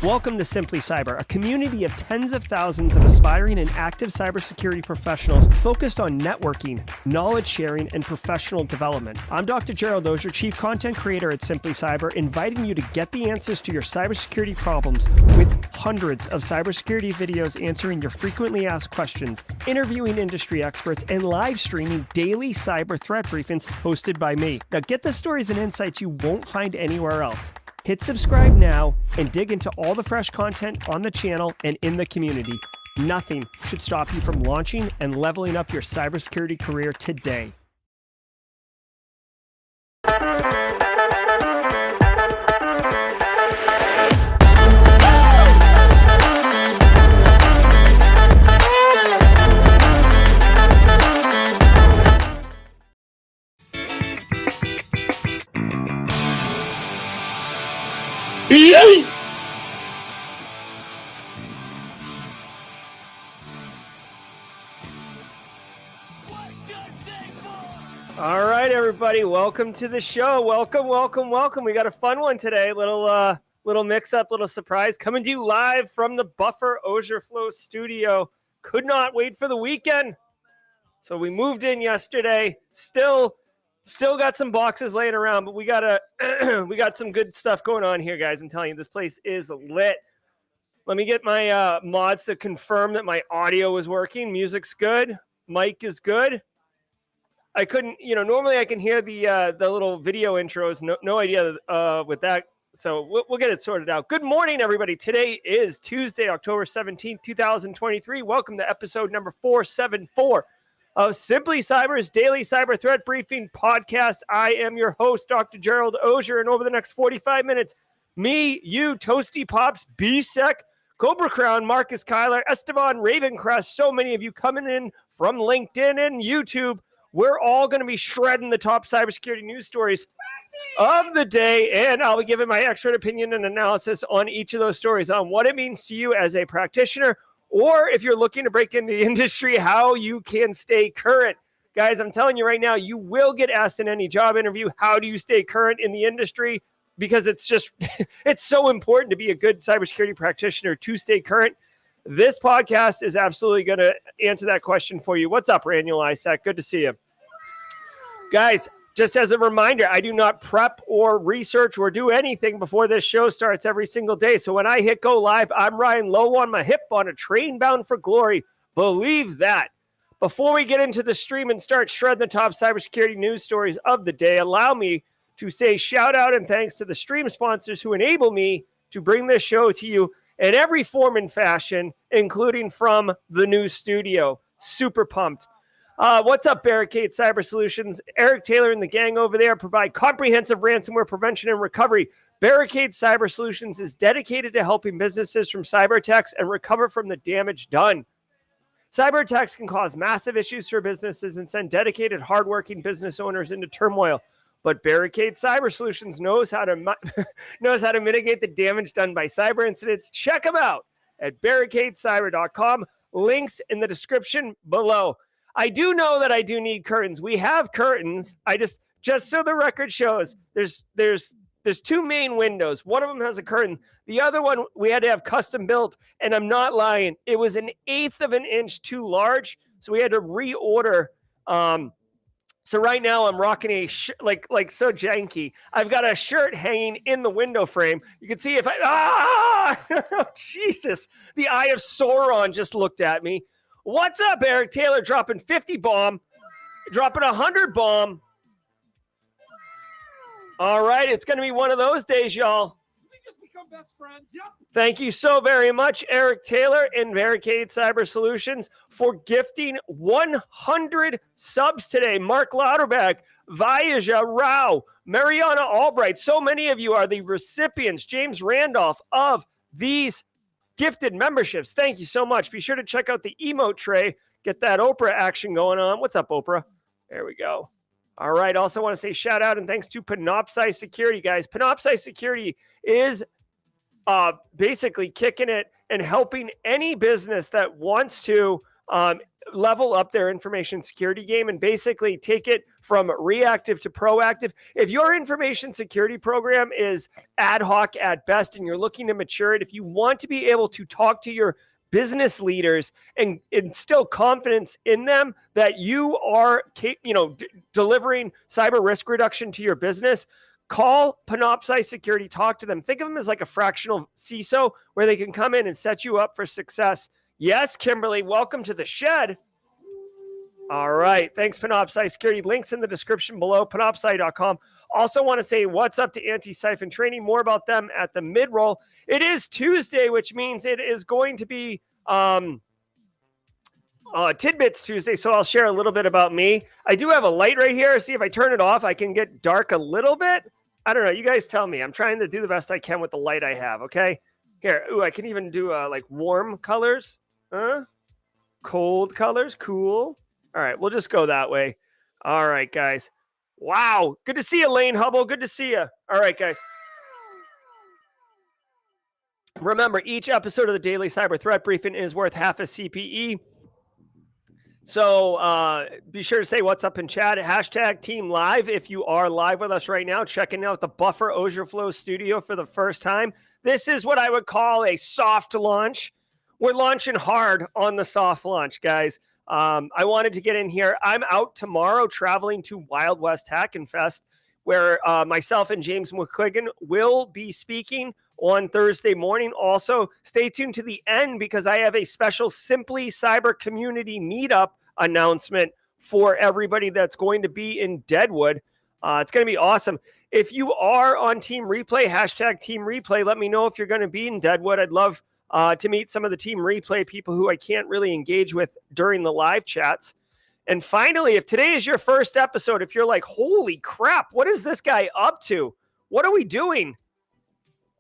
Welcome to Simply Cyber, a community of tens of thousands of aspiring and active cybersecurity professionals focused on networking, knowledge sharing, and professional development. I'm Dr. Gerald, Auger, Chief Content Creator at Simply Cyber, inviting you to get the answers to your cybersecurity problems with hundreds of cybersecurity videos answering your frequently asked questions, interviewing industry experts, and live streaming daily cyber threat briefings hosted by me. Now get the stories and insights you won't find anywhere else. Hit subscribe now and dig into all the fresh content on the channel and in the community. Nothing should stop you from launching and leveling up your cybersecurity career today. All right, everybody, welcome to the show. Welcome. We got a fun one today. Little mix-up, little surprise. Coming to you live from the Buffer Auger Flow studio. Could not wait for the weekend. So we moved in yesterday. Still got some boxes laying around, but we got some good stuff going on here, guys. I'm telling you, this place is lit. Let me get my mods to confirm that my audio is working. Music's good. Mic is good. I couldn't, normally I can hear the little video intros. No idea with that. So we'll get it sorted out. Good morning, everybody. Today is Tuesday, October 17th, 2023. Welcome to episode number 474 of Simply Cyber's Daily Cyber Threat Briefing podcast. I am your host, Dr. Gerald Auger, and over the next 45 minutes, me, you, Toasty Pops, BSEC, Cobra Crown, Marcus Kyler, Esteban Ravencrest, so many of you coming in from LinkedIn and YouTube. We're all going to be shredding the top cybersecurity news stories of the day, and I'll be giving my expert opinion and analysis on each of those stories, on what it means to you as a practitioner, or if you're looking to break into the industry, how you can stay current. Guys, I'm telling you right now, you will get asked in any job interview, how do you stay current in the industry? Because it's just, it's so important to be a good cybersecurity practitioner to stay current. This podcast is absolutely going to answer that question for you. What's up, Raniel Isaac? Good to see you. Guys, just as a reminder, I do not prep or research or do anything before this show starts every single day. So when I hit go live, I'm riding low on my hip on a train bound for glory. Believe that. Before we get into the stream and start shredding the top cybersecurity news stories of the day, allow me to say shout out and thanks to the stream sponsors who enable me to bring this show to you in every form and fashion, including from the new studio. Super pumped. What's up, Barricade Cyber Solutions? Eric Taylor and the gang over there provide comprehensive ransomware prevention and recovery. Barricade Cyber Solutions is dedicated to helping businesses from cyber attacks and recover from the damage done. Cyber attacks can cause massive issues for businesses and send dedicated, hardworking business owners into turmoil. But Barricade Cyber Solutions knows how to mitigate the damage done by cyber incidents. Check them out at barricadecyber.com. Links in the description below. I do know that I do need curtains. We have curtains. I just so the record shows, there's two main windows. One of them has a curtain. The other one we had to have custom built, and I'm not lying. It was 1/8 of an inch too large, so we had to reorder. So right now I'm rocking a like so janky. I've got a shirt hanging in the window frame. You can see if oh, Jesus, the Eye of Sauron just looked at me. What's up, Eric Taylor? Dropping 50 bomb, dropping 100 bomb. All right, it's going to be one of those days, y'all. We just become best friends. Yep. Thank you so very much, Eric Taylor and Barricade Cyber Solutions, for gifting 100 subs today. Mark Lauterbach, Vayaja Rao, Mariana Albright. So many of you are the recipients, James Randolph, of these gifted memberships. Thank you so much. Be sure to check out the emote tray. Get that Oprah action going on. What's up, Oprah? There we go. All right. Also want to say shout out and thanks to Panoptcy Security, guys. Panoptcy Security is basically kicking it and helping any business that wants to level up their information security game and basically take it from reactive to proactive. If your information security program is ad hoc at best and you're looking to mature it, if you want to be able to talk to your business leaders and instill confidence in them that you are, delivering cyber risk reduction to your business, call Panoptcy Security, talk to them. Think of them as like a fractional CISO where they can come in and set you up for success. Yes, Kimberly, welcome to the shed. All right. Thanks, Panoptcy Security. Links in the description below, panoptcy.com. Also want to say what's up to Antisyphon training. More about them at the Midroll. It is Tuesday, which means it is going to be Tidbits Tuesday, so I'll share a little bit about me. I do have a light right here. See, if I turn it off, I can get dark a little bit. I don't know. You guys tell me. I'm trying to do the best I can with the light I have, okay? Here, ooh, I can even do like warm colors. Cold colors, cool. All right, we'll just go that way. All right, guys. Wow, good to see you, Lane Hubble. Good to see you. All right, guys. Remember, each episode of the Daily Cyber Threat Briefing is worth half a CPE. So be sure to say what's up in chat. Hashtag Team Live if you are live with us right now, checking out the Buffer Auger studio for the first time. This is what I would call a soft launch. We're launching hard on the soft launch, guys. I wanted to get in here. I'm out tomorrow traveling to Wild West Hackin' Fest, where myself and James McQuiggan will be speaking on Thursday morning. Also, stay tuned to the end because I have a special Simply Cyber community meetup announcement for everybody that's going to be in Deadwood. It's going to be awesome. If you are on Team Replay, hashtag Team Replay, let me know if you're going to be in Deadwood. I'd love to meet some of the Team Replay people who I can't really engage with during the live chats. And finally, if today is your first episode, if you're like, holy crap, what is this guy up to? What are we doing?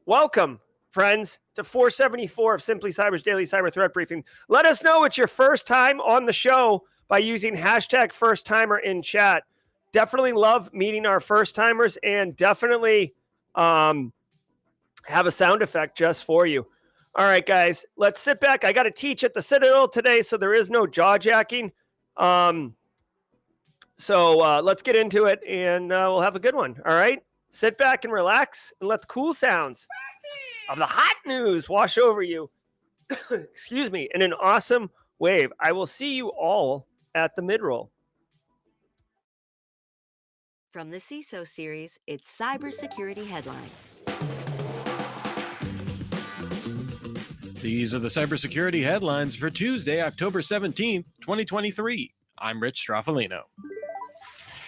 Welcome, friends, to 474 of Simply Cyber's Daily Cyber Threat Briefing. Let us know it's your first time on the show by using hashtag first timer in chat. Definitely love meeting our first timers and definitely have a sound effect just for you. All right, guys, let's sit back. I got to teach at the Citadel today, so there is no jaw jacking. So let's get into it and we'll have a good one. All right. Sit back and relax and let the cool sounds of the hot news wash over you. Excuse me, in an awesome wave. I will see you all at the Midroll. From the CISO series, it's cybersecurity headlines. These are the cybersecurity headlines for Tuesday, October 17th, 2023. I'm Rich Straffolino.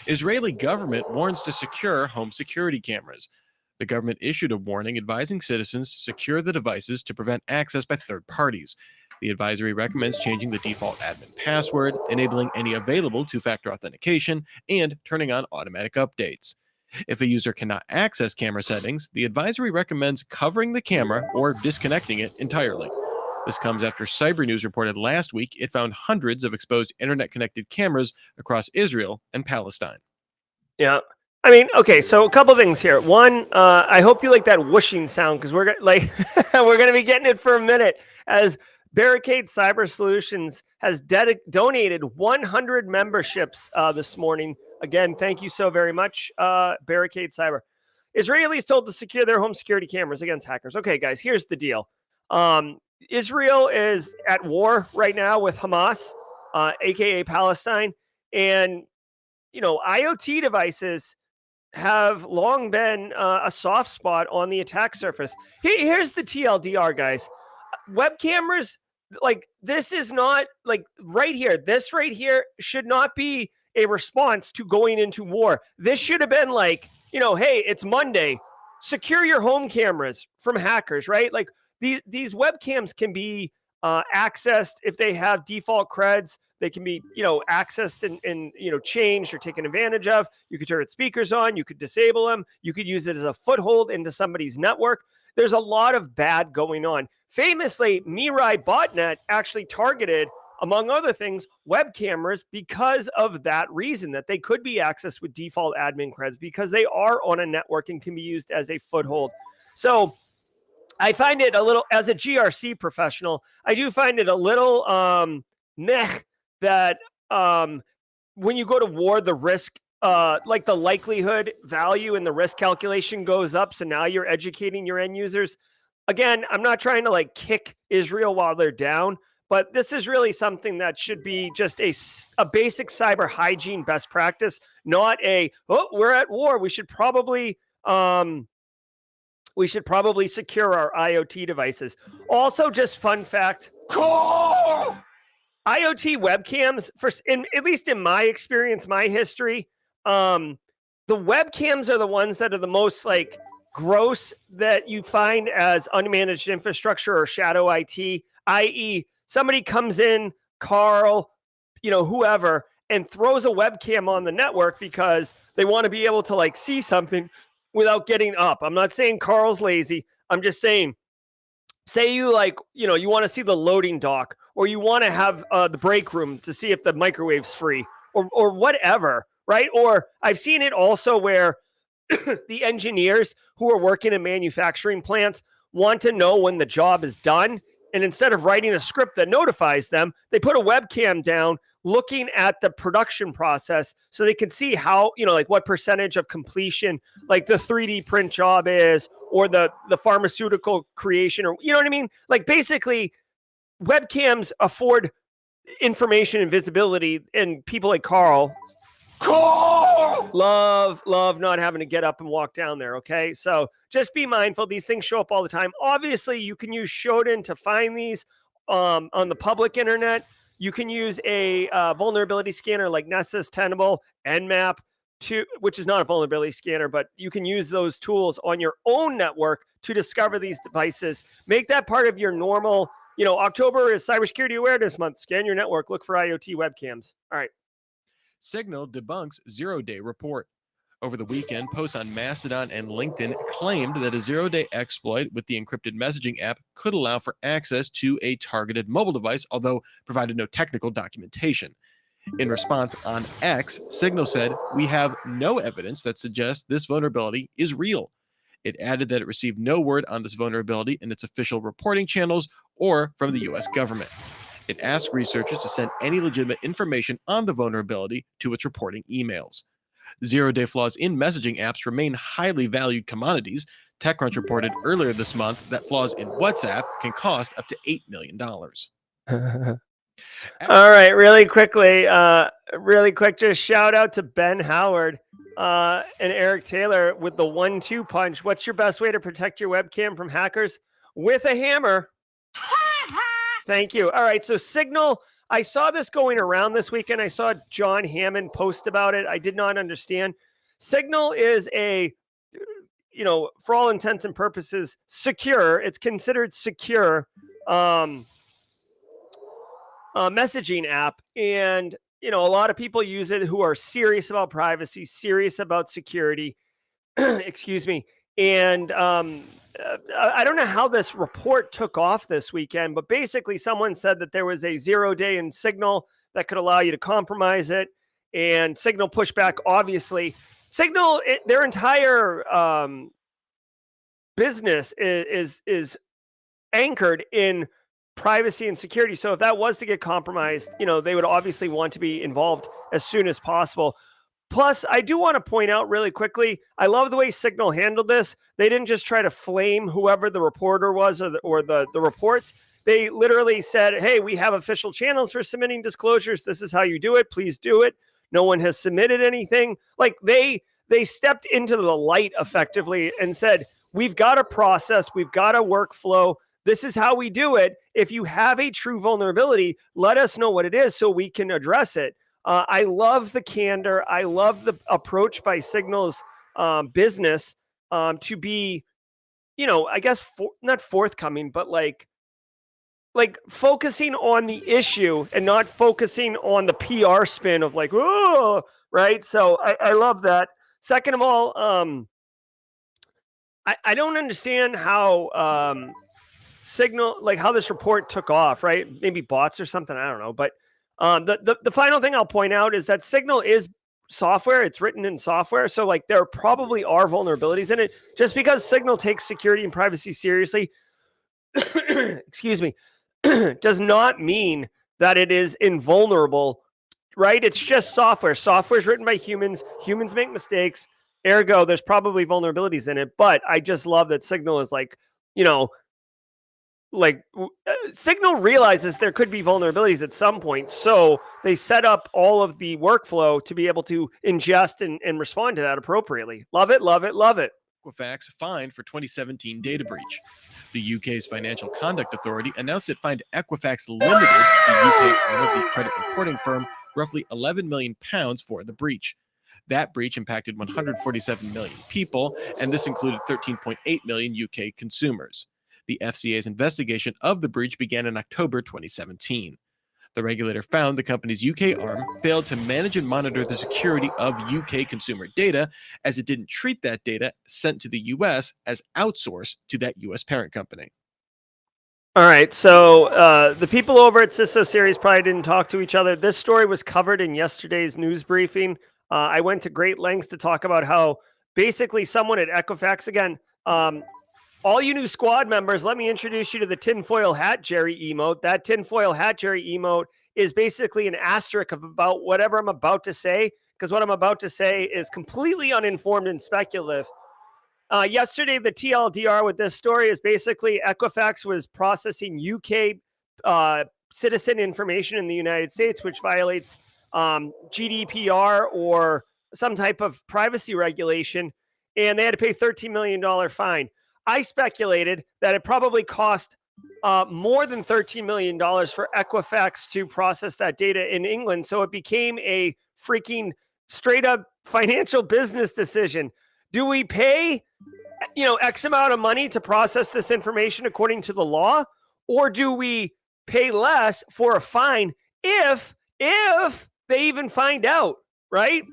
Israeli government warns to secure home security cameras. The government issued a warning advising citizens to secure the devices to prevent access by third parties. The advisory recommends changing the default admin password, enabling any available two-factor authentication, and turning on automatic updates. If a user cannot access camera settings, the advisory recommends covering the camera or disconnecting it entirely. This comes after Cyber News reported last week it found hundreds of exposed internet-connected cameras across Israel and Palestine. Yeah. I mean, okay, so a couple things here. One, I hope you like that whooshing sound because we're like we're going to be getting it for a minute as Barricade Cyber Solutions has donated 100 memberships this morning. Again, thank you so very much, Barricade Cyber. Israelis told to secure their home security cameras against hackers. Okay, guys, here's the deal. Israel is at war right now with Hamas, aka Palestine, and IoT devices have long been a soft spot on the attack surface. Here's the TLDR, guys. Web cameras, like this is not like right here. This right here should not be a response to going into war. This should have been like, hey, it's Monday. Secure your home cameras from hackers, right? Like these webcams can be accessed if they have default creds. They can be, accessed and changed or taken advantage of. You could turn speakers on. You could disable them. You could use it as a foothold into somebody's network. There's a lot of bad going on. Famously, Mirai Botnet actually targeted, among other things, web cameras because of that reason, that they could be accessed with default admin creds because they are on a network and can be used as a foothold. So I find it a little, as a GRC professional, I do find it a little that when you go to war, the risk, like the likelihood value and the risk calculation goes up. So now you're educating your end users. Again, I'm not trying to like kick Israel while they're down, but this is really something that should be just a basic cyber hygiene best practice, not we're at war. We should probably secure our IoT devices. Also, just fun fact. IoT webcams, at least in my experience, my history, the webcams are the ones that are the most like gross that you find as unmanaged infrastructure or shadow IT, i.e. somebody comes in, Carl, whoever, and throws a webcam on the network because they want to be able to like see something without getting up. I'm not saying Carl's lazy. I'm just saying, say you you want to see the loading dock, or you want to have the break room to see if the microwave's free, or whatever, right? Or I've seen it also where the engineers who are working in manufacturing plants want to know when the job is done. And instead of writing a script that notifies them, they put a webcam down looking at the production process so they can see how, like what percentage of completion, like the 3D print job is, or the pharmaceutical creation, or, you know what I mean? Like basically webcams afford information and visibility, and people like Carl love not having to get up and walk down there. Okay. So just be mindful. These things show up all the time. Obviously you can use Shodan to find these on the public internet. You can use a vulnerability scanner like Nessus, Tenable, Nmap, which is not a vulnerability scanner, but you can use those tools on your own network to discover these devices. Make that part of your normal, October is Cybersecurity Awareness Month. Scan your network, look for IoT webcams. All right. Signal debunks zero-day report. Over the weekend, posts on Mastodon and LinkedIn claimed that a zero-day exploit with the encrypted messaging app could allow for access to a targeted mobile device, although provided no technical documentation. In response on X, Signal said, "We have no evidence that suggests this vulnerability is real." It added that it received no word on this vulnerability in its official reporting channels or from the US government. It asked researchers to send any legitimate information on the vulnerability to its reporting emails. Zero-day flaws in messaging apps remain highly valued commodities. TechCrunch reported earlier this month that flaws in WhatsApp can cost up to $8 million. All right, really quick, just shout out to Ben Howard and Eric Taylor with the 1-2 punch. What's your best way to protect your webcam from hackers? With a hammer. Thank you. All right, so Signal, I saw this going around this weekend. I saw John Hammond post about it. I did not understand. Signal is for all intents and purposes, secure. It's considered secure messaging app. And, a lot of people use it who are serious about privacy, serious about security. Excuse me. And I don't know how this report took off this weekend, but basically someone said that there was a 0-day in Signal that could allow you to compromise it, and Signal pushed back. Obviously, Signal, their entire business is anchored in privacy and security. So if that was to get compromised, they would obviously want to be involved as soon as possible. Plus, I do want to point out really quickly, I love the way Signal handled this. They didn't just try to flame whoever the reporter was or the reports. They literally said, hey, we have official channels for submitting disclosures. This is how you do it. Please do it. No one has submitted anything. Like they stepped into the light effectively and said, we've got a process. We've got a workflow. This is how we do it. If you have a true vulnerability, let us know what it is so we can address it. I love the candor. I love the approach by Signal's business to be, I guess not forthcoming, but like focusing on the issue and not focusing on the PR spin of like, oh, right. So I love that. Second of all, I don't understand how Signal, like how this report took off, right? Maybe bots or something. I don't know. But the final thing I'll point out is that Signal is software. It's written in software. So like there probably are vulnerabilities in it. Just because Signal takes security and privacy seriously, excuse me, does not mean that it is invulnerable, right? It's just software. Software is written by humans. Humans make mistakes. Ergo, there's probably vulnerabilities in it. But I just love that Signal is like, Signal realizes there could be vulnerabilities at some point. So they set up all of the workflow to be able to ingest and respond to that appropriately. Love it, love it, love it. Equifax fined for 2017 data breach. The UK's Financial Conduct Authority announced it fined Equifax Limited, the UK arm of the credit reporting firm, roughly £11 million for the breach. That breach impacted 147 million people, and this included 13.8 million UK consumers. The FCA's investigation of the breach began in October 2017. The regulator found the company's UK arm failed to manage and monitor the security of UK consumer data, as it didn't treat that data sent to the US as outsourced to that US parent company. All right, so the people over at CISO Series probably didn't talk to each other. This story was covered in yesterday's news briefing. I went to great lengths to talk about how basically someone at Equifax, again, all you new squad members, let me introduce you to the tinfoil hat Jerry emote. That tinfoil hat Jerry emote is basically an asterisk of about whatever I'm about to say, because what I'm about to say is completely uninformed and speculative. Yesterday, the TLDR with this story is basically Equifax was processing UK citizen information in the United States, which violates GDPR or some type of privacy regulation, and they had to pay $13 million fine. I speculated that it probably cost more than $13 million for Equifax to process that data in England. So it became a freaking straight up financial business decision. Do we pay, X amount of money to process this information according to the law? Or do we pay less for a fine if they even find out, right?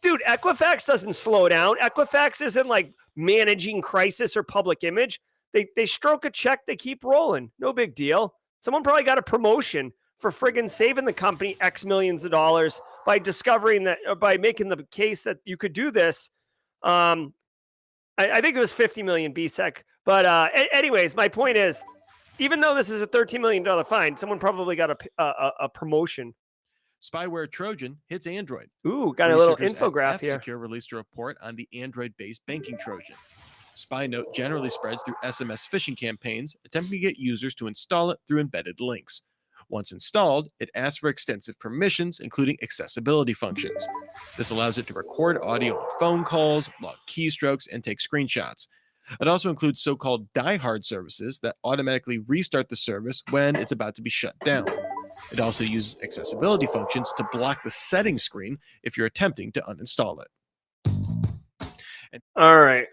Dude, Equifax doesn't slow down. Equifax isn't like managing crisis or public image. They stroke a check, they keep rolling. No big deal. Someone probably got a promotion for friggin' saving the company X millions of dollars by discovering that, or by making the case that you could do this. I think it was 50 million BSEC. But anyways, my point is, even though this is a $13 million fine, someone probably got a promotion. Spyware Trojan hits Android. Ooh, got a little Researchers infograph at here. F-Secure released a report on the Android-based banking Trojan. SpyNote generally spreads through SMS phishing campaigns, attempting to get users to install it through embedded links. Once installed, it asks for extensive permissions, including accessibility functions. This allows it to record audio on phone calls, log keystrokes, and take screenshots. It also includes so-called die-hard services that automatically restart the service when it's about to be shut down. It also uses accessibility functions to block the settings screen if you're attempting to uninstall it. All right.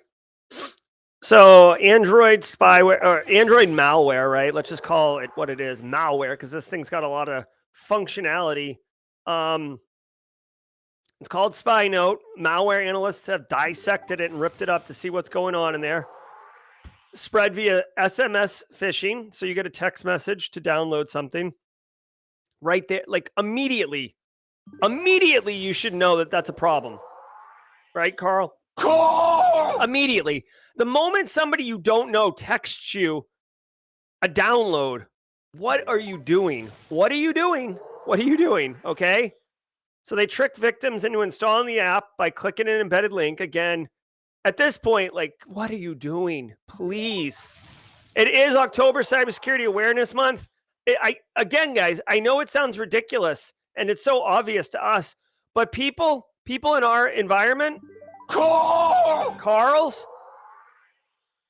So Android spyware or Android malware, right? Let's just call it what it is, malware, because this thing's got a lot of functionality. It's called SpyNote. Malware analysts have dissected it and ripped it up to see what's going on in there. Spread via SMS phishing. So you get a text message to download something. Right there, like immediately you should know that that's a problem. Right, Carl? Immediately. The moment somebody you don't know texts you a download, what are you doing? What are you doing? What are you doing? Okay. So they trick victims into installing the app by clicking an embedded link. Again, at this point, like, what are you doing? Please. It is October Cybersecurity Awareness Month. Again, guys, I know it sounds ridiculous and it's so obvious to us, but people in our environment, Carl's,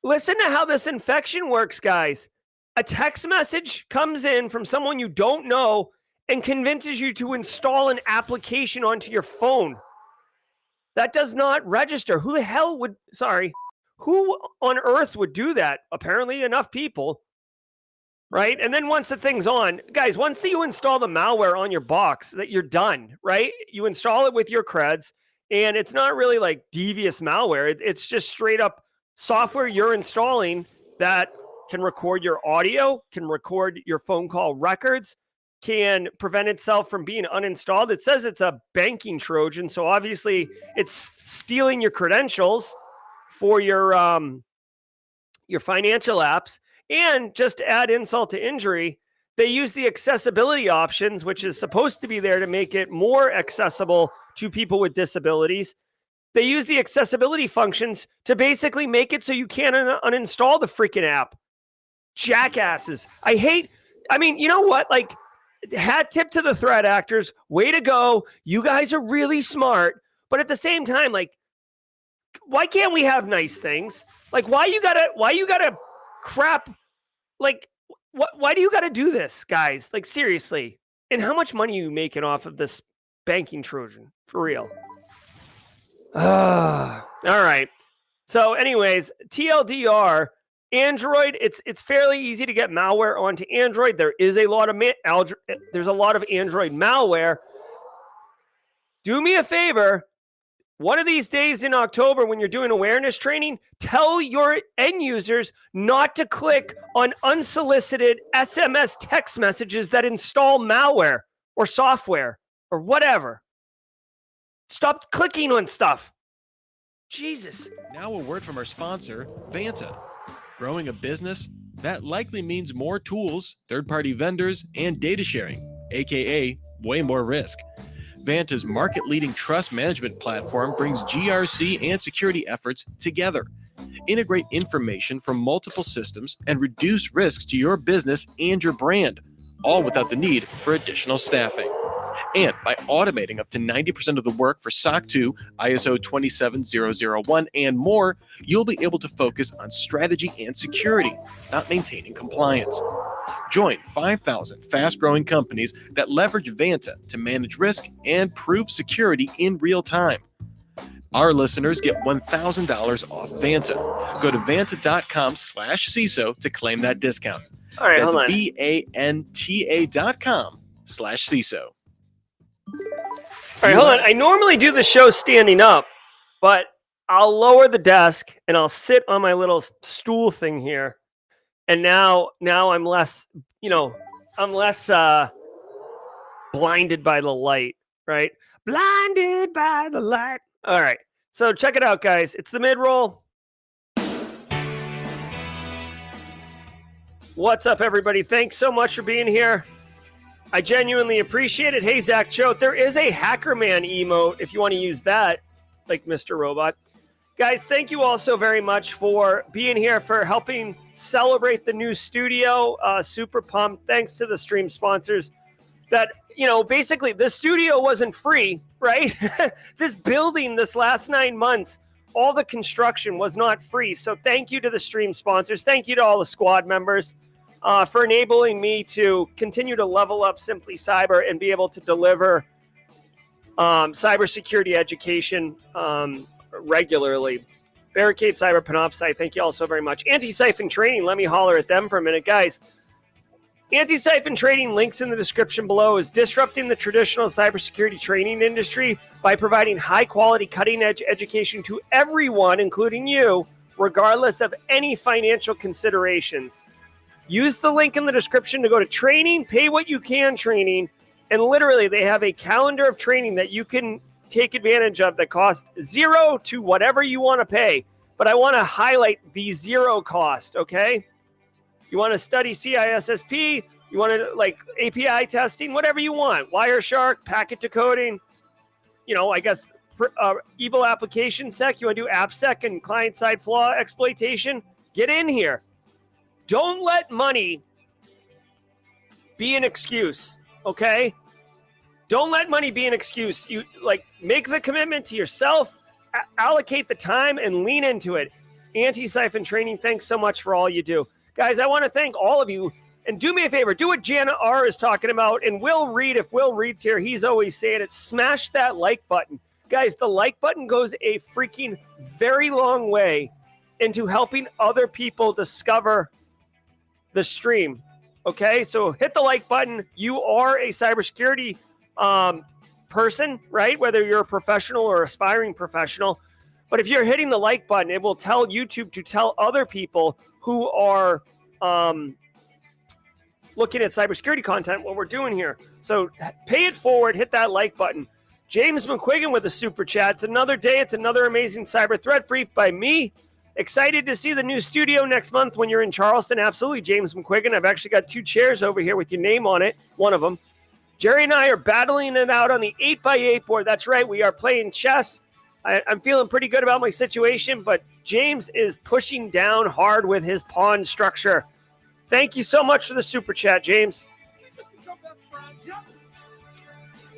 listen to how this infection works, guys. A text message comes in from someone you don't know and convinces you to install an application onto your phone. That does not register. Who on earth would do that? Apparently enough people. Right? And then once the thing's on, guys, once you install the malware on your box, that you're done, right? You install it with your creds, and it's not really like devious malware. It's just straight up software you're installing that can record your audio, can record your phone call records, can prevent itself from being uninstalled. It says it's a banking Trojan, so obviously it's stealing your credentials for your financial apps. And just to add insult to injury, They use the accessibility options, which is supposed to be there to make it more accessible to people with disabilities. They use the accessibility functions to basically make it so you can't uninstall the freaking app. Jackasses. You know what? Like, hat tip to the threat actors. Way to go. You guys are really smart. But at the same time, like, why can't we have nice things? Like, why you gotta crap? Like, why do you gotta do this, guys? Like, seriously. And how much money are you making off of this banking Trojan? For real. All right. So anyways, TLDR, Android, it's fairly easy to get malware onto Android. There is a lot of there's a lot of Android malware. Do me a favor. One of these days in October, when you're doing awareness training, tell your end users not to click on unsolicited SMS text messages that install malware or software or whatever. Stop clicking on stuff. Jesus. Now a word from our sponsor, Vanta. Growing a business? That likely means more tools, third-party vendors, and data sharing, aka way more risk. Vanta's market-leading trust management platform brings GRC and security efforts together. Integrate information from multiple systems and reduce risks to your business and your brand, all without the need for additional staffing. And by automating up to 90% of the work for SOC 2, ISO 27001, and more, you'll be able to focus on strategy and security, not maintaining compliance. Join 5,000 fast-growing companies that leverage Vanta to manage risk and prove security in real time. Our listeners get $1,000 off Vanta. Go to vanta.com/CISO to claim that discount. All right, That's hold on. VANTA.com/CISO. All right, hold on. I normally do the show standing up, but I'll lower the desk and I'll sit on my little stool thing here. And now I'm less, blinded by the light, right? Blinded by the light. All right. So check it out, guys. It's the Midroll. What's up, everybody? Thanks so much for being here. I genuinely appreciate it. Hey, Zach Choate, there is a Hackerman emote if you want to use that, like Mr. Robot. Guys, thank you all so very much for being here, for helping celebrate the new studio. Super pumped. Thanks to the stream sponsors that, basically the studio wasn't free, right? This building, this last 9 months, all the construction was not free. So thank you to the stream sponsors. Thank you to all the squad members. For enabling me to continue to level up Simply Cyber and be able to deliver cybersecurity education regularly. Barricade Cyber, Panoptcy, thank you all so very much. Antisyphon Training, let me holler at them for a minute. Guys, Antisyphon Training, links in the description below, is disrupting the traditional cybersecurity training industry by providing high-quality, cutting-edge education to everyone, including you, regardless of any financial considerations. Use the link in the description to go to training, pay what you can training, and literally they have a calendar of training that you can take advantage of that costs $0 to whatever you want to pay. But I want to highlight the $0 cost, okay? You want to study CISSP, you want to API testing, whatever you want. Wireshark, packet decoding, evil application sec, you want to do AppSec and client-side flaw exploitation, get in here. Don't let money be an excuse, okay? Don't let money be an excuse. You make the commitment to yourself, allocate the time, and lean into it. Antisyphon Training, thanks so much for all you do. Guys, I want to thank all of you. And do me a favor, do what Jana R is talking about. And Will Reed, if Will Reed's here, he's always saying it, smash that like button. Guys, the like button goes a freaking very long way into helping other people discover the stream. Okay, so hit the like button. You are a cybersecurity person, right? Whether you're a professional or aspiring professional. But if you're hitting the like button, it will tell YouTube to tell other people who are looking at cybersecurity content what we're doing here. So pay it forward, hit that like button. James McQuiggan with a super chat. It's another day. It's another amazing cyber threat brief by me Excited to see the new studio next month when you're in Charleston. Absolutely, James McQuiggan. I've actually got 2 chairs over here with your name on it, one of them. Jerry and I are battling it out on the 8x8 board. That's right, we are playing chess. I'm feeling pretty good about my situation, but James is pushing down hard with his pawn structure. Thank you so much for the super chat, James.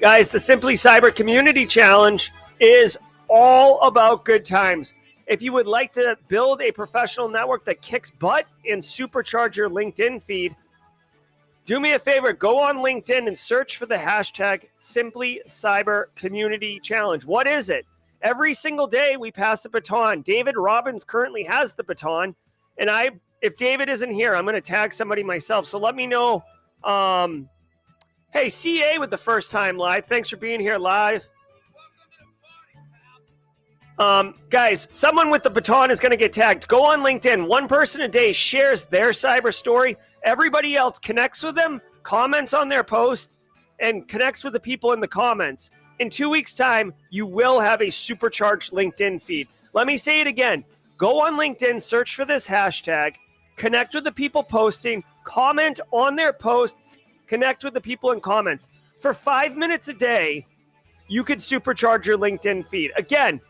Guys, the Simply Cyber Community Challenge is all about good times. If you would like to build a professional network that kicks butt and supercharge your LinkedIn feed, do me a favor, go on LinkedIn and search for the hashtag Simply Cyber Community Challenge. What is it? Every single day we pass a baton. David Robbins currently has the baton, and if David isn't here, I'm going to tag somebody myself. So let me know. Hey, CA with the first time live. Thanks for being here live. Guys, someone with the baton is going to get tagged. Go on LinkedIn. One person a day shares their cyber story. Everybody else connects with them, comments on their post, and connects with the people in the comments. In 2 weeks' time, you will have a supercharged LinkedIn feed. Let me say it again. Go on LinkedIn, search for this hashtag, connect with the people posting, comment on their posts, connect with the people in comments. For 5 minutes a day, you could supercharge your LinkedIn feed. Again,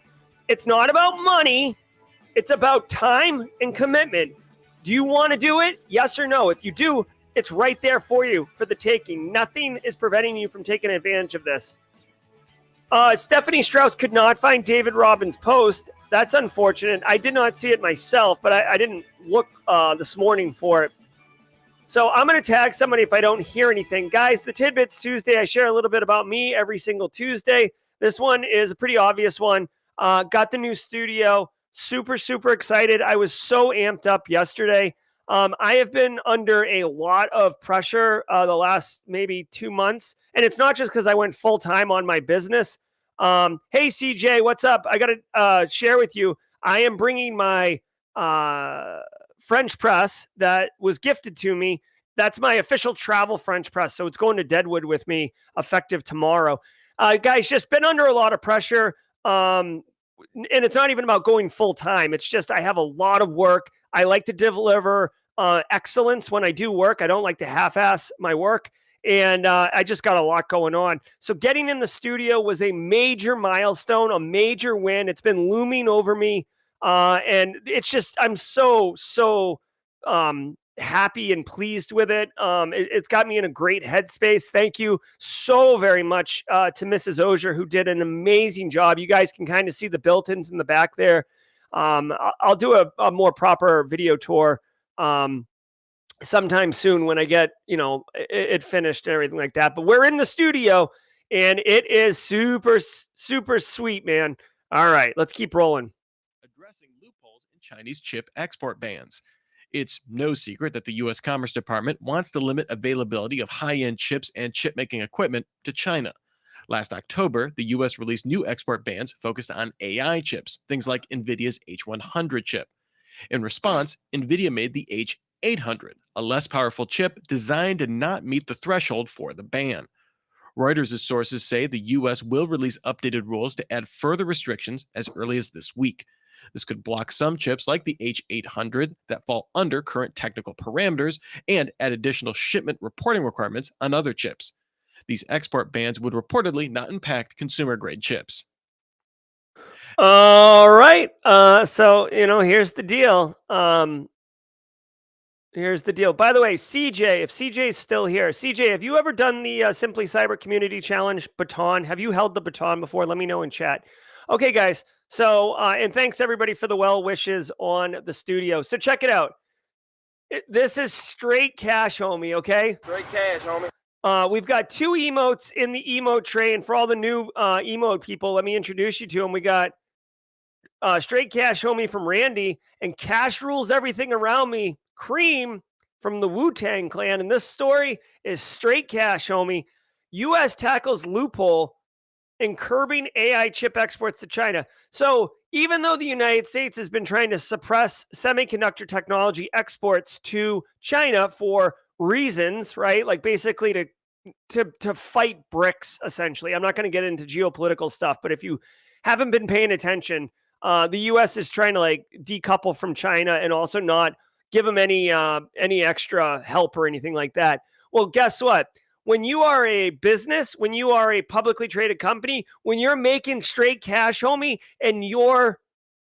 it's not about money. It's about time and commitment. Do you want to do it? Yes or no? If you do, it's right there for you for the taking. Nothing is preventing you from taking advantage of this. Stephanie Strauss could not find David Robbins' post. That's unfortunate. I did not see it myself, but I didn't look this morning for it. So I'm going to tag somebody if I don't hear anything. Guys, the Tidbits Tuesday, I share a little bit about me every single Tuesday. This one is a pretty obvious one. Got the new studio. Super, super excited. I was so amped up yesterday. I have been under a lot of pressure the last maybe 2 months. And it's not just because I went full time on my business. Hey, CJ, what's up? I got to share with you. I am bringing my French press that was gifted to me. That's my official travel French press. So it's going to Deadwood with me effective tomorrow. Guys, just been under a lot of pressure. And it's not even about going full time. It's just I have a lot of work. I like to deliver excellence when I do work. I don't like to half-ass my work. And I just got a lot going on. So getting in the studio was a major milestone, a major win. It's been looming over me. And it's just, I'm so happy and pleased with it. It's got me in a great headspace. Thank you so very much to Mrs. Auger, who did an amazing job. You guys can kind of see the built-ins in the back there. I'll do a more proper video tour sometime soon when I get, it finished and everything like that. But we're in the studio and it is super, super sweet, man. All right, let's keep rolling. Addressing loopholes in Chinese chip export bans. It's no secret that the U.S. Commerce Department wants to limit availability of high-end chips and chip-making equipment to China. Last October, the U.S. released new export bans focused on AI chips, things like NVIDIA's H100 chip. In response, NVIDIA made the H800, a less powerful chip designed to not meet the threshold for the ban. Reuters' sources say the U.S. will release updated rules to add further restrictions as early as this week. This could block some chips like the H800 that fall under current technical parameters and add additional shipment reporting requirements on other chips. These export bans would reportedly not impact consumer-grade chips. All right. So, here's the deal. Here's the deal. By the way, CJ, if CJ is still here, CJ, have you ever done the Simply Cyber Community Challenge baton? Have you held the baton before? Let me know in chat. Okay, guys. So, and thanks everybody for the well wishes on the studio. So check it out. This is straight cash, homie. Okay. Straight cash, homie. We've got 2 emotes in the emote tray, and for all the new emote people, let me introduce you to them. We got straight cash, homie, from Randy, and cash rules everything around me. Cream from the Wu-Tang Clan, and this story is straight cash, homie. U.S. tackles loophole in curbing AI chip exports to China. So even though the United States has been trying to suppress semiconductor technology exports to China for reasons, right? Like basically to fight BRICS, essentially. I'm not going to get into geopolitical stuff, but if you haven't been paying attention, The U.S. is trying to like decouple from China and also not give them any extra help or anything like that. Well, guess what? When you are a business, when you are a publicly traded company, when you're making straight cash, homie, and your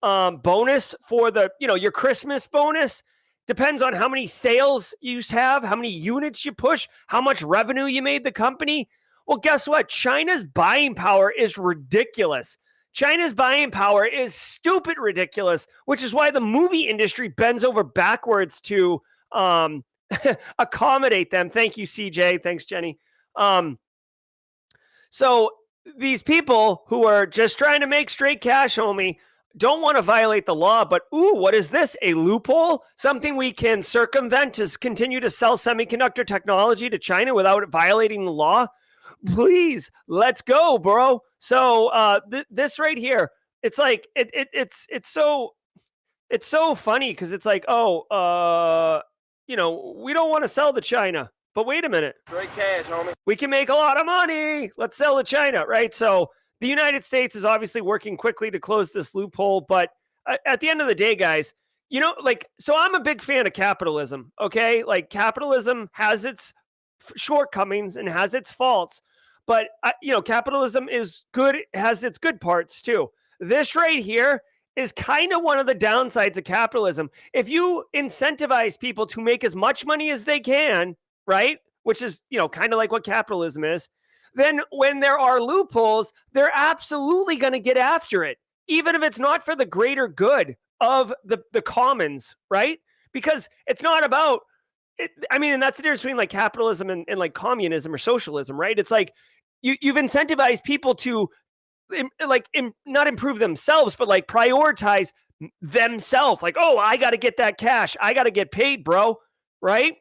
bonus for your Christmas bonus depends on how many sales you have, how many units you push, how much revenue you made the company. Well, guess what? China's buying power is ridiculous. China's buying power is stupid ridiculous, which is why the movie industry bends over backwards to accommodate them. Thank you, CJ. Thanks, Jenny. So these people who are just trying to make straight cash, homie, don't want to violate the law, but ooh, what is this? A loophole? Something we can circumvent to continue to sell semiconductor technology to China without violating the law? Please, let's go, bro. So this right here, it's like it's so funny because it's like, we don't want to sell to China, but wait a minute, Straight cash, homie. we can make a lot of money. Let's sell to China, right? So the United States is obviously working quickly to close this loophole, but at the end of the day, guys, so I'm a big fan of capitalism. Okay, like capitalism has its shortcomings and has its faults, but capitalism is good, has its good parts too. This right here is kind of one of the downsides of capitalism. If you incentivize people to make as much money as they can, right, which is kind of like what capitalism is, then when there are loopholes, they're absolutely going to get after it, even if it's not for the greater good of the commons, right? Because it's not about and that's the difference between like capitalism and like communism or socialism, right? It's like you've incentivized people to not improve themselves, but like prioritize themselves. Like, oh, I got to get that cash. I got to get paid, bro. Right.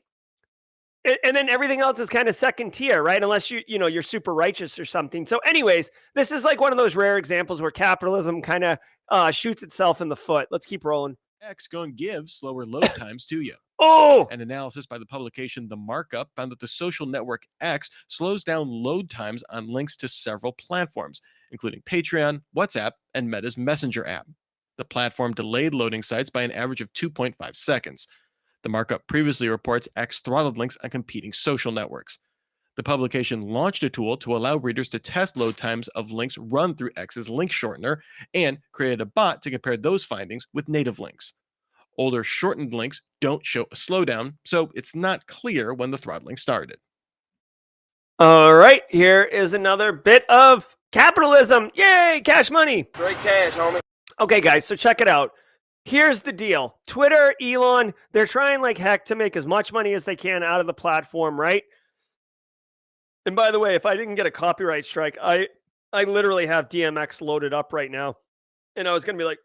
And then everything else is kind of second tier, right? Unless you're super righteous or something. So anyways, this is like one of those rare examples where capitalism kind of shoots itself in the foot. Let's keep rolling. X going to give slower load times to you. Oh! An analysis by the publication The Markup found that the social network X slows down load times on links to several platforms, including Patreon, WhatsApp, and Meta's Messenger app. The platform delayed loading sites by an average of 2.5 seconds. The Markup previously reports X throttled links on competing social networks. The publication launched a tool to allow readers to test load times of links run through X's link shortener and created a bot to compare those findings with native links. Older shortened links don't show a slowdown, so it's not clear when the throttling started. All right, here is another bit of capitalism. Yay, cash money. Straight cash, homie. Okay, guys, so check it out. Here's the deal. Twitter, Elon, they're trying like heck to make as much money as they can out of the platform, right? And by the way, if I didn't get a copyright strike, I literally have DMX loaded up right now. And I was going to be like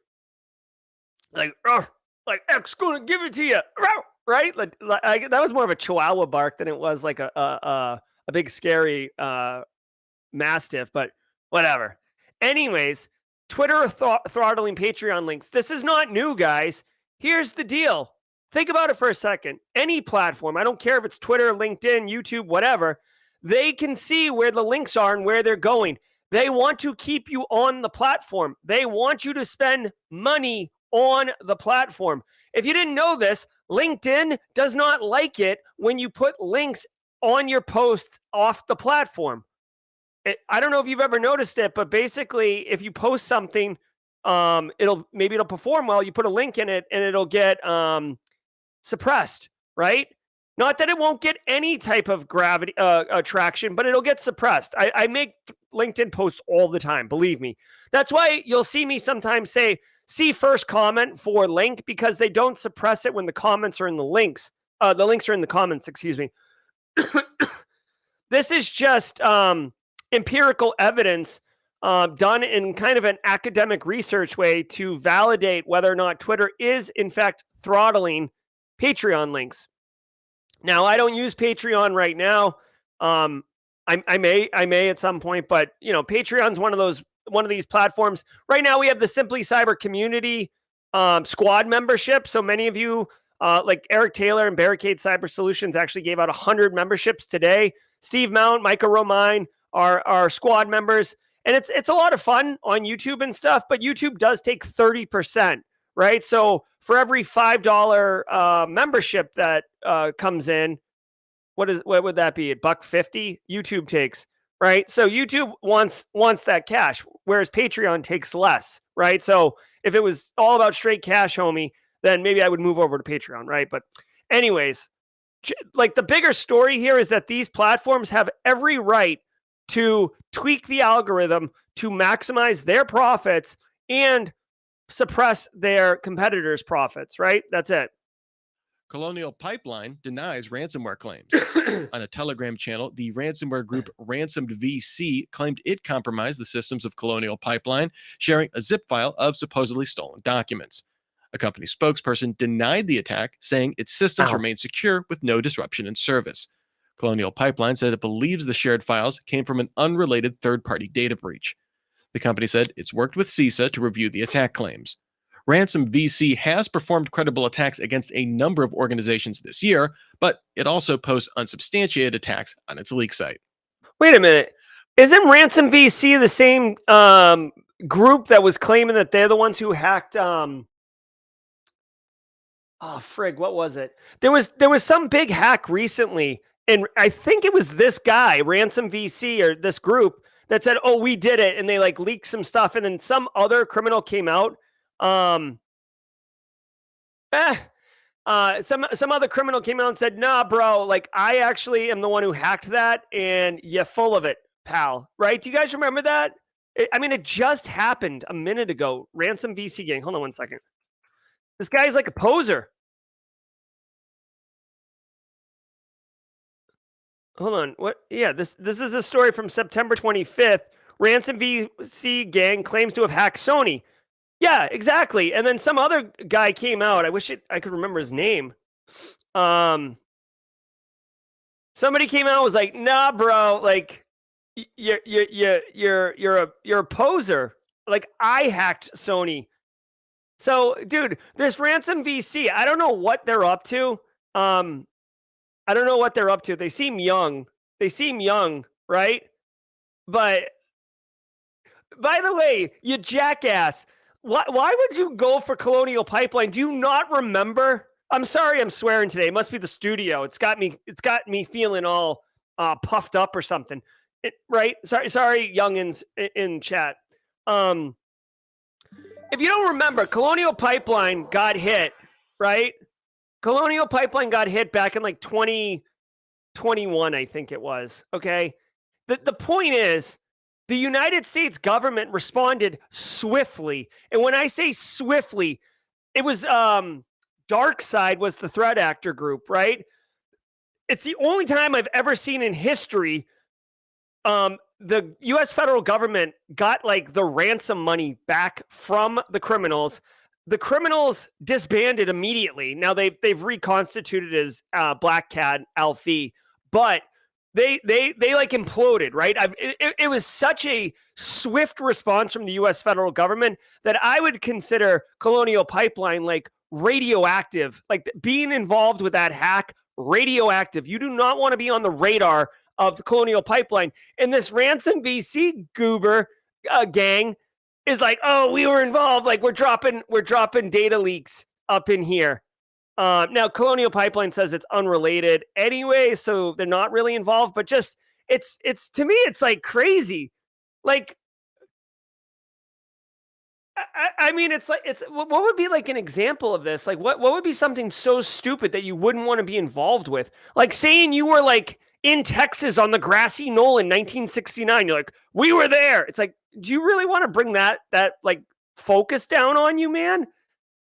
X gonna give it to you, right? That was more of a chihuahua bark than it was like a big scary mastiff, but whatever. Anyways, Twitter throttling Patreon links. This is not new, guys. Here's the deal. Think about it for a second. Any platform, I don't care if it's Twitter, LinkedIn, YouTube, whatever, they can see where the links are and where they're going. They want to keep you on the platform. They want you to spend money on the platform. If you didn't know this, LinkedIn does not like it when you put links on your posts off the platform. I don't know if you've ever noticed it, but basically if you post something, it'll perform well. You put a link in it and it'll get suppressed, right? Not that it won't get any type of gravity traction, but it'll get suppressed. I make LinkedIn posts all the time, believe me. That's why you'll see me sometimes say, see first comment for link, because they don't suppress it when the comments are in the links. The links are in the comments, excuse me. This is just empirical evidence done in kind of an academic research way to validate whether or not Twitter is, in fact, throttling Patreon links. Now, I don't use Patreon right now. I may at some point, but Patreon's one of these platforms. Right now, we have the Simply Cyber community squad membership. So many of you, like Eric Taylor and Barricade Cyber Solutions, actually gave out 100 memberships today. Steve Mount, Micah Romine are squad members. And it's a lot of fun on YouTube and stuff, but YouTube does take 30%, right? So for every $5 membership that comes in, what would that be? $1.50 YouTube takes, right? So YouTube wants that cash, whereas Patreon takes less, right? So if it was all about straight cash, homie, then maybe I would move over to Patreon, right? But anyways, like the bigger story here is that these platforms have every right to tweak the algorithm to maximize their profits and suppress their competitors' profits, right? That's it. Colonial Pipeline denies ransomware claims. On a Telegram channel, the ransomware group Ransomed VC claimed it compromised the systems of Colonial Pipeline, sharing a zip file of supposedly stolen documents. A company spokesperson denied the attack, saying its systems remain secure with no disruption in service. Colonial Pipeline said it believes the shared files came from an unrelated third-party data breach. The company said it's worked with CISA to review the attack claims. Ransom VC has performed credible attacks against a number of organizations this year, but it also posts unsubstantiated attacks on its leak site. Wait a minute. Isn't Ransom VC the same group that was claiming that they're the ones who hacked oh frig, what was it? There was some big hack recently, and I think it was this guy, Ransom VC, or this group that said, "Oh, we did it," and they like leaked some stuff, and then some other criminal came out. Some other criminal came out and said, "Nah, bro, like I actually am the one who hacked that, and you're full of it, pal." Right? Do you guys remember that? It just happened a minute ago. Ransom VC gang. Hold on one second. This guy's like a poser. Hold on. What? Yeah, this is a story from September 25th. Ransom VC gang claims to have hacked Sony. Yeah, exactly. And then some other guy came out. I wish I could remember his name. Somebody came out and was like, "Nah, bro, like you're a poser. Like I hacked Sony." So, dude, this Ransom VC, I don't know what they're up to. I don't know what they're up to. They seem young. Right? But by the way, you jackass, why would you go for Colonial Pipeline? Do you not remember? I'm sorry, I'm swearing today. It must be the studio. It's got me feeling all puffed up or something. Right? Sorry, youngins in chat. If you don't remember, Colonial Pipeline got hit, right? Colonial Pipeline got hit back in like 2021, I think it was. Okay. The point is, the United States government responded swiftly. And when I say swiftly, it was DarkSide was the threat actor group, right? It's the only time I've ever seen in history the US federal government got like the ransom money back from the criminals. The criminals disbanded immediately. Now they've reconstituted as Black Cat, Alfie, but they like imploded, right? It was such a swift response from the US federal government that I would consider Colonial Pipeline like radioactive, like being involved with that hack, radioactive. You do not want to be on the radar of the Colonial Pipeline. And this Ransom VC goober gang is like, "Oh, we were involved. Like we're dropping data leaks up in here." Now Colonial Pipeline says it's unrelated anyway, so they're not really involved, but just it's to me, it's like crazy. Like, I mean, it's what would be like an example of this? Like what would be something so stupid that you wouldn't want to be involved with? Like saying you were like in Texas on the grassy knoll in 1969. You're like, "We were there." It's like, do you really want to bring that like focus down on you, man?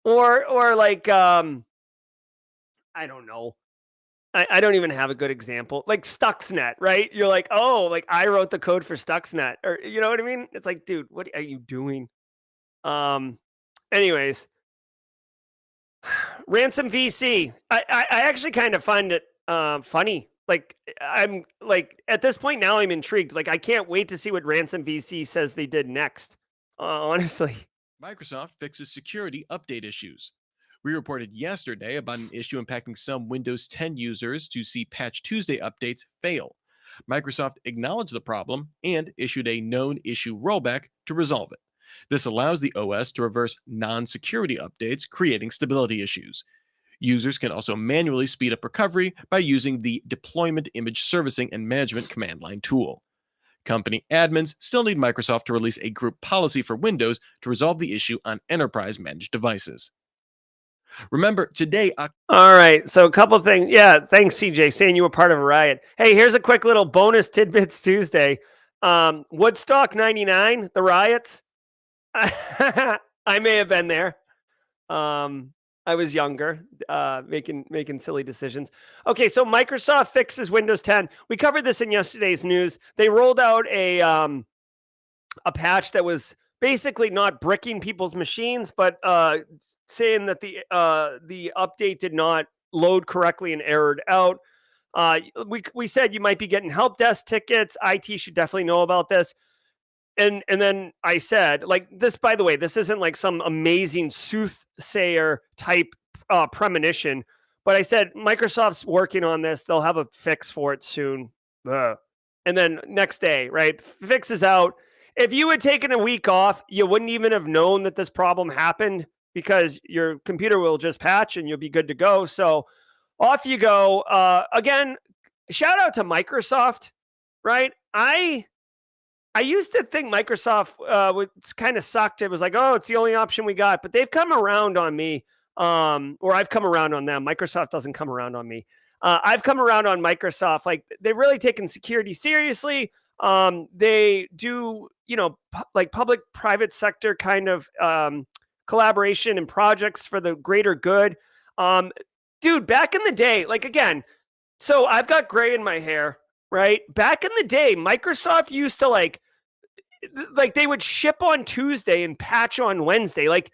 Or like, I don't know. I don't even have a good example. Like Stuxnet, right? You're like, "Oh, like I wrote the code for Stuxnet," or you know what I mean? It's like, dude, what are you doing? Anyways, Ransom VC. I actually kind of find it funny. Like I'm like at this point now I'm intrigued. Like I can't wait to see what Ransom VC says they did next. Honestly. Microsoft fixes security update issues. We reported yesterday about an issue impacting some Windows 10 users to see Patch Tuesday updates fail. Microsoft acknowledged the problem and issued a known issue rollback to resolve it. This allows the OS to reverse non-security updates, creating stability issues. Users can also manually speed up recovery by using the Deployment Image Servicing and Management command line tool. Company admins still need Microsoft to release a group policy for Windows to resolve the issue on enterprise-managed devices. Remember, today... All right, so a couple things. Yeah, thanks, CJ, saying you were part of a riot. Hey, here's a quick little bonus Tidbits Tuesday. Woodstock 99, the riots. I may have been there. I was younger, making silly decisions. Okay, so Microsoft fixes Windows 10. We covered this in yesterday's news. They rolled out a patch that was basically not bricking people's machines, but saying that the update did not load correctly and errored out. We said you might be getting help desk tickets. IT should definitely know about this. And then I said, like, this, by the way, this isn't like some amazing soothsayer type premonition, but I said, Microsoft's working on this. They'll have a fix for it soon. Ugh. And then next day, right? Fix is out. If you had taken a week off, you wouldn't even have known that this problem happened because your computer will just patch and you'll be good to go. So off you go. Again, shout out to Microsoft, right? I used to think Microsoft would kind of sucked. It was like, oh, it's the only option we got. But they've come around on me, or I've come around on them. Microsoft doesn't come around on me. I've come around on Microsoft. Like, they've really taken security seriously. They do, like public-private sector kind of collaboration and projects for the greater good. Dude, back in the day, like, again, so I've got gray in my hair, right? Back in the day, Microsoft used to like they would ship on Tuesday and patch on Wednesday. Like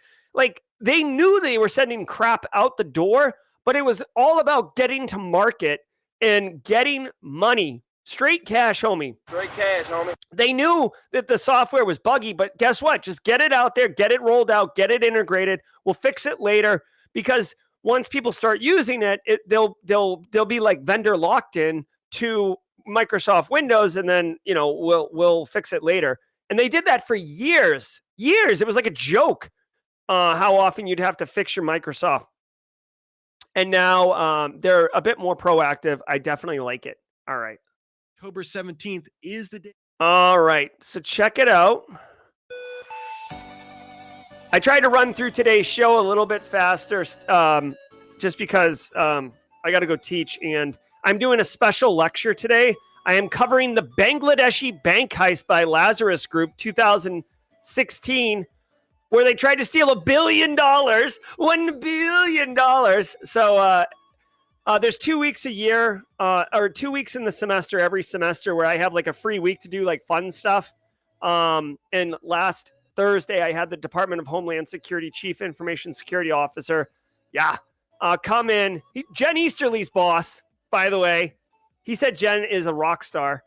they knew they were sending crap out the door, but it was all about getting to market and getting money. Straight cash, homie. Straight cash, homie. They knew that the software was buggy, but guess what? Just get it out there, get it rolled out, get it integrated. We'll fix it later, because once people start using it, they'll be like vendor locked in to Microsoft Windows, and then we'll fix it later. And they did that for years. It was like a joke how often you'd have to fix your Microsoft. And now they're a bit more proactive. I definitely like it. All right. October 17th is the day. All right. So check it out. I tried to run through today's show a little bit faster just because I got to go teach, and I'm doing a special lecture today. I am covering the Bangladeshi bank heist by Lazarus Group 2016, where they tried to steal $1 billion. $1 billion. So there's 2 weeks a year, or 2 weeks in the semester, every semester, where I have like a free week to do like fun stuff. And last Thursday, I had the Department of Homeland Security Chief Information Security Officer. Yeah. Come in. Jen Easterly's boss, by the way. He said Jen is a rock star.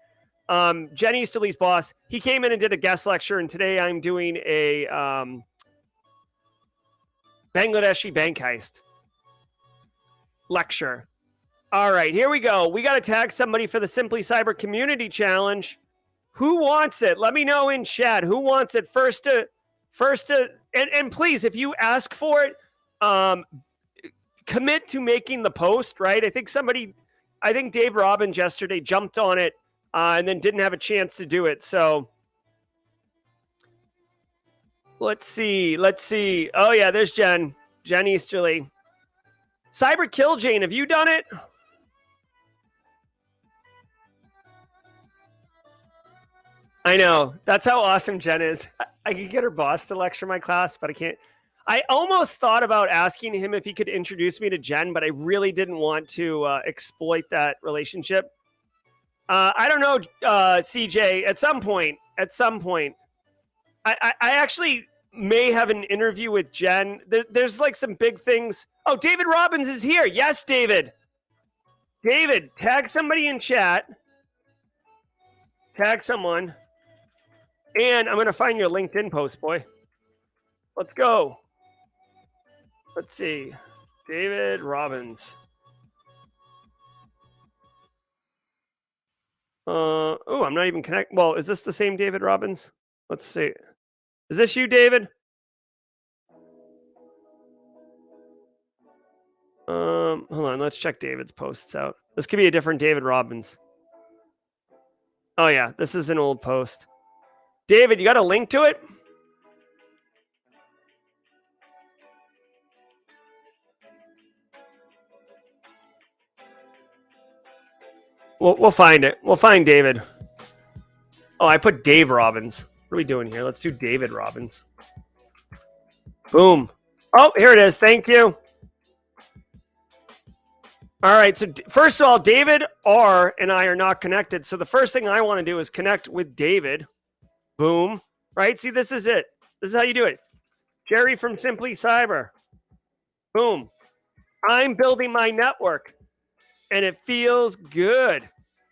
Jen Easterly's boss. He came in and did a guest lecture, and today I'm doing a Bangladeshi bank heist lecture. All right, here we go. We got to tag somebody for the Simply Cyber Community Challenge. Who wants it? Let me know in chat. Who wants it? First to, and please, if you ask for it, commit to making the post, right? I think Dave Robbins yesterday jumped on it and then didn't have a chance to do it. So let's see. Oh yeah, there's Jen Easterly. Cyber Kill Jane, have you done it? I know. That's how awesome Jen is. I could get her boss to lecture my class, but I can't. I almost thought about asking him if he could introduce me to Jen, but I really didn't want to exploit that relationship. I don't know, CJ. At some point, I actually may have an interview with Jen. There's like some big things. Oh, David Robbins is here. Yes, David. David, tag somebody in chat. Tag someone. And I'm going to find your LinkedIn post, boy. Let's go. Let's see. David Robbins. Oh, I'm not even connected. Well, is this the same David Robbins? Let's see. Is this you, David? Hold on. Let's check David's posts out. This could be a different David Robbins. Oh yeah, this is an old post. David, you got a link to it? We'll find it. We'll find David. Oh, I put Dave Robbins. What are we doing here? Let's do David Robbins. Boom. Oh, here it is. Thank you. All right. So first of all, David R and I are not connected. So the first thing I want to do is connect with David. Boom. Right? See, this is it. This is how you do it. Jerry from Simply Cyber. Boom. I'm building my network, and it feels good.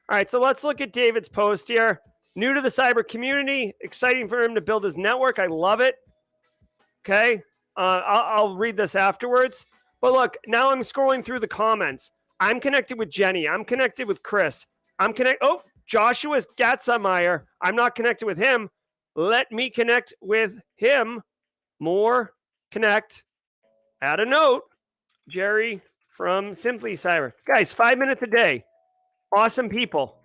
All right, so let's look at David's post here. New to the cyber community. Exciting for him to build his network. I love it. Okay. I'll read this afterwards. But look, now I'm scrolling through the comments. I'm connected with Jenny. I'm connected with Chris. Oh, Joshua Gatzameyer. I'm not connected with him. Let me connect with him. More. Connect. Add a note. Jerry from Simply Cyber. Guys, 5 minutes a day. Awesome people.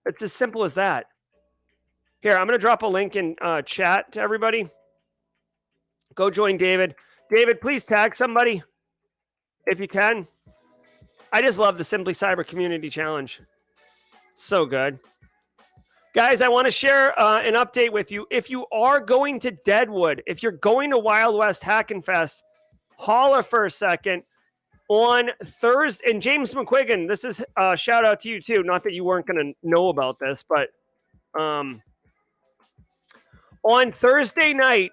It's as simple as that. Here, I'm going to drop a link in chat to everybody. Go join David. David, please tag somebody if you can. I just love the Simply Cyber Community Challenge. So good. Guys, I want to share an update with you. If you are going to Deadwood, if you're going to Wild West Hackin' Fest, holla for a second. On Thursday, and James McQuiggan, this is a shout out to you too. Not that you weren't going to know about this, but on Thursday night,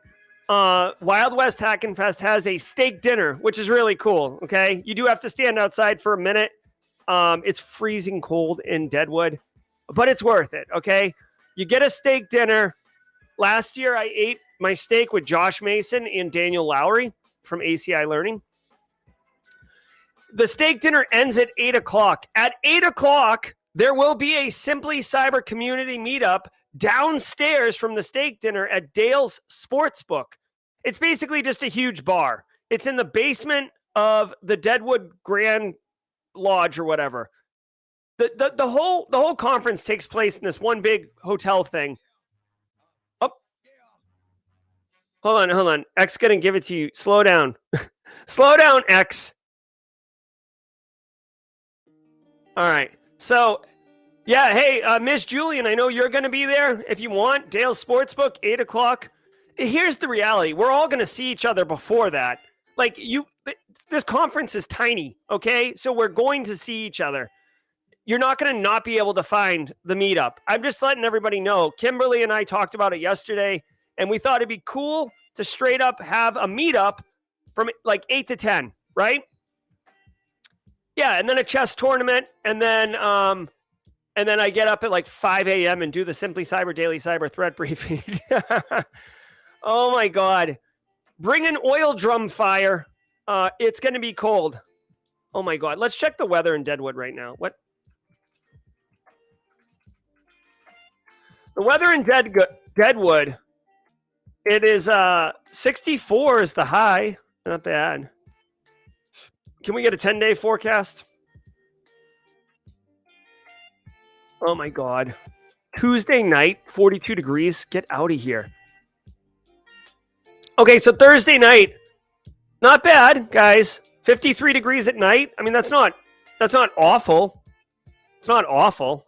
Wild West Hackin' Fest has a steak dinner, which is really cool. Okay. You do have to stand outside for a minute. It's freezing cold in Deadwood, but it's worth it. Okay. You get a steak dinner. Last year, I ate my steak with Josh Mason and Daniel Lowry from ACI Learning. The steak dinner ends at 8 o'clock. At 8 o'clock, there will be a Simply Cyber community meetup downstairs from the steak dinner at Dale's Sportsbook. It's basically just a huge bar. It's in the basement of the Deadwood Grand Lodge or whatever. The whole conference takes place in this one big hotel thing. Oh, hold on. X gonna give it to you. Slow down. Slow down, X. All right. So, yeah, hey, Miss Julian, I know you're going to be there. If you want, Dale's Sportsbook, 8 o'clock. Here's the reality. We're all going to see each other before that. Like, this conference is tiny, okay? So we're going to see each other. You're not going to not be able to find the meetup. I'm just letting everybody know. Kimberly and I talked about it yesterday, and we thought it'd be cool to straight up have a meetup from like 8 to 10, right? Yeah, and then a chess tournament, and then I get up at like 5 a.m. and do the Simply Cyber Daily Cyber Threat Briefing. Oh my God. Bring an oil drum fire. It's going to be cold. Oh my God. Let's check the weather in Deadwood right now. What? The weather in Deadwood, it is 64 is the high. Not bad. Can we get a 10-day forecast? Oh my God. Tuesday night, 42 degrees. Get out of here. Okay, so Thursday night, not bad, guys. 53 degrees at night. I mean, that's not awful. It's not awful.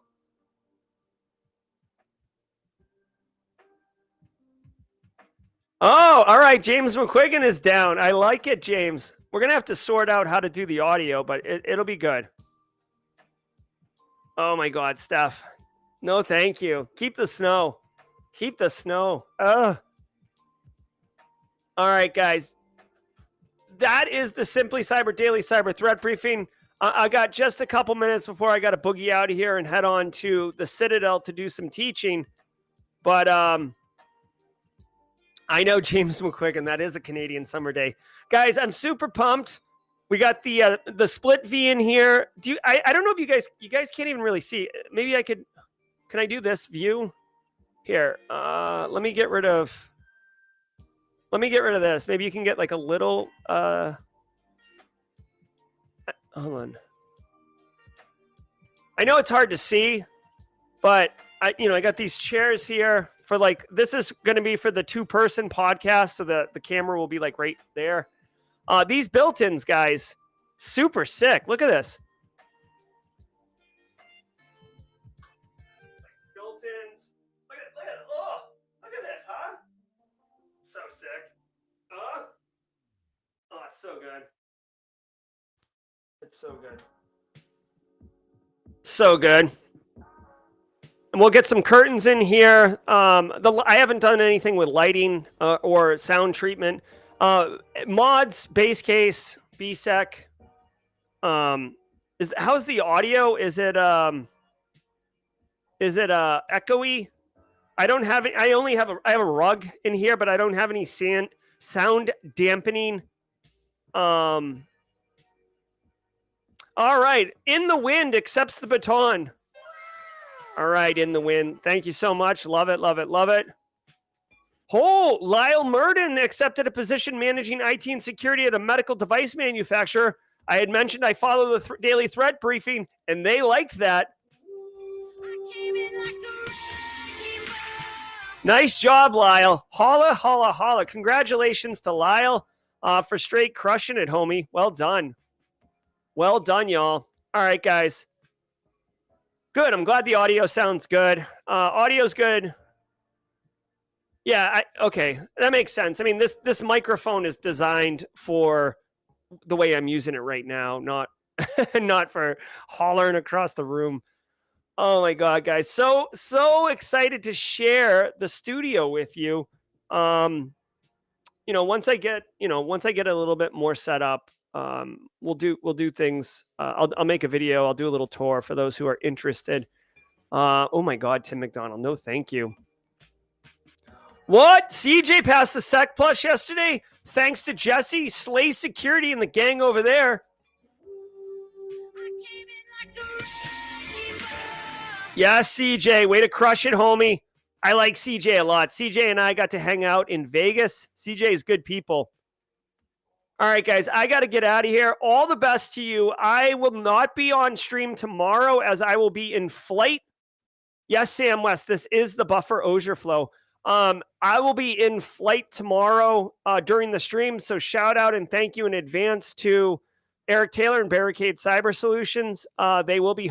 Oh, all right. James McQuiggan is down. I like it, James. We're going to have to sort out how to do the audio, but it'll be good. Oh, my God, Steph. No, thank you. Keep the snow. Keep the snow. Ugh. All right, guys. That is the Simply Cyber Daily Cyber Threat Briefing. I got just a couple minutes before I got to boogie out of here and head on to the Citadel to do some teaching. But I know James McQuiggan. That is a Canadian summer day. Guys, I'm super pumped. We got the split V in here. I don't know if you guys can't even really see. Maybe I could. Can I do this view? Here, let me get rid of this. Maybe you can get like a little, hold on. I know it's hard to see, but I got these chairs here for like, this is going to be for the 2-person podcast. So the camera will be like right there. These built-ins, guys, super sick. Look at this. Built-ins. Look at this, huh? So sick. Oh, it's so good. It's so good. So good. And we'll get some curtains in here. I haven't done anything with lighting or sound treatment. Mods, base case, BSEC. How's the audio? Is it echoey? I don't have it. I have a rug in here, but I don't have any sound dampening. All right. In the Wind accepts the baton. All right. In the Wind. Thank you so much. Love it. Love it. Love it. Oh, Lyle Murden accepted a position managing IT and security at a medical device manufacturer. I had mentioned I follow the daily threat briefing, and they liked that. Nice job, Lyle. Holla, holla, holla. Congratulations to Lyle for straight crushing it, homie. Well done. Well done, y'all. All right, guys. Good. I'm glad the audio sounds good. Audio's good. Yeah, okay. That makes sense. I mean, this microphone is designed for the way I'm using it right now, not not for hollering across the room. Oh my God, guys. So excited to share the studio with you. Once I get a little bit more set up, we'll do things. I'll make a video. I'll do a little tour for those who are interested. Oh my God, Tim McDonald. No, thank you. What? CJ passed the Sec Plus yesterday? Thanks to Jesse, Slay Security, and the gang over there. Yeah, CJ, way to crush it, homie. I like CJ a lot. CJ and I got to hang out in Vegas. CJ is good people. All right, guys, I got to get out of here. All the best to you. I will not be on stream tomorrow as I will be in flight. Yes, Sam West, this is the Buffer Auger Flow. I will be in flight tomorrow during the stream, so shout out and thank you in advance to Eric Taylor and Barricade Cyber Solutions. They will be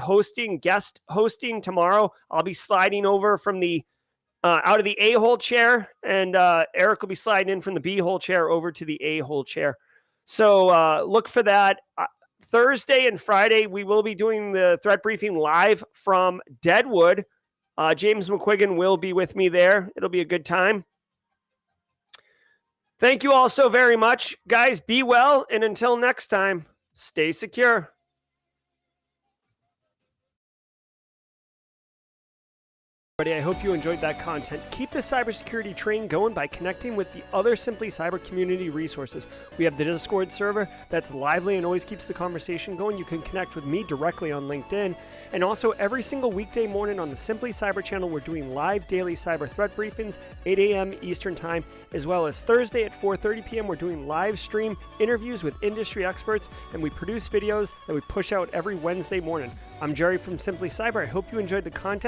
guest hosting tomorrow. I'll be sliding over from the out of the A-hole chair, and Eric will be sliding in from the B-hole chair over to the A-hole chair. So look for that. Thursday and Friday, we will be doing the threat briefing live from Deadwood. James McQuiggan will be with me there. It'll be a good time. Thank you all so very much. Guys, be well, and until next time, stay secure. I hope you enjoyed that content. Keep the cybersecurity train going by connecting with the other Simply Cyber community resources. We have the Discord server that's lively and always keeps the conversation going. You can connect with me directly on LinkedIn. And also every single weekday morning on the Simply Cyber channel, we're doing live daily cyber threat briefings, 8 a.m. Eastern time, as well as Thursday at 4:30 p.m. We're doing live stream interviews with industry experts, and we produce videos that we push out every Wednesday morning. I'm Jerry from Simply Cyber. I hope you enjoyed the content.